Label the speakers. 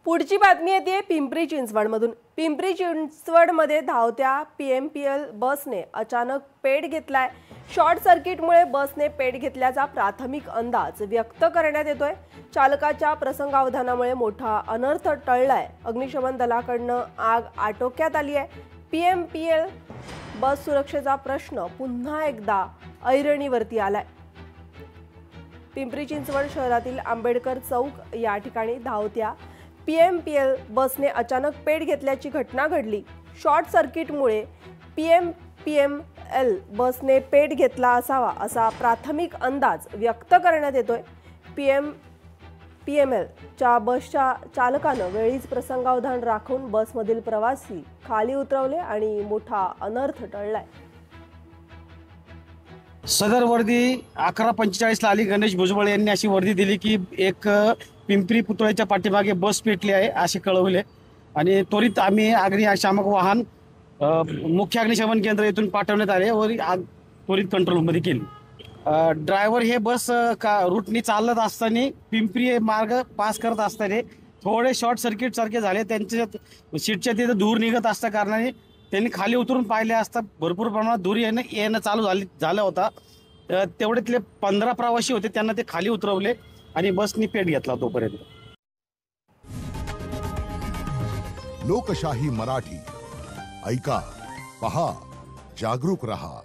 Speaker 1: पुढची बातमी येते पिंपरी चिंचवडमधून। पिंपरी चिंचवडमध्ये धावत्या PMPL बसने अचानक पेट घेतलाय। शॉर्ट सर्किटमुळे बसने पेट घेतल्याचा प्राथमिक अंदाज व्यक्त करण्यात येतोय। चालकाच्या प्रसंगावधानामुळे मोठा अनर्थ टळलाय। अग्निशमन दलाकडून आग आटोक्यात आली आहे। PMPL बस सुरक्षेचा प्रश्न पुन्हा एकदा ऐरणीवरती आलाय। पिंपरी चिंचवड शहरातील आंबेडकर चौक या ठिकाणी धावत्या PMPL बसने अचानक पेट घेतल्याची घटना घडली। शॉर्ट सर्किटमुळे PMPL बसने पेट घेतला असावा असा प्राथमिक अंदाज व्यक्त करण्यात येतोय। PMPL च्या बसच्या चालकानं वेळीच प्रसंगावधान राखून बसमधील प्रवासी खाली उतरवले आणि मोठा अनर्थ टळलाय।
Speaker 2: सदर वर्दी 11:45 ला आली। गणेश भुजबळ यांनी अशी वर्दी दिली की एक पिंपरी पुतळ्याच्या पाठीमागे बस पेटली आहे असे कळवले आणि त्वरित आम्ही अग्निशामक वाहन मुख्य अग्निशमन केंद्र येथून पाठवण्यात आले व आग त्वरित कंट्रोल मध्ये केली। ड्रायव्हर हे बस रूटनी चालत असताना पिंपरी मार्ग पास करत असताना थोडे शॉर्ट सर्किट सारखे झाले। त्यांच्या सीटच्या तिथे धूर निघत असल्या कारणाने त्यांनी खाली उतरून पाहिले असता भरपूर प्रमाणात धूर येणं चालू झालं होता। तेवढ्यातले 15 प्रवासी होते, त्यांना ते खाली उतरवले आणि बसनी पेट घेतला। तोपर्यंत
Speaker 3: लोकशाही मराठी ऐका, पहा, जागरूक रहा।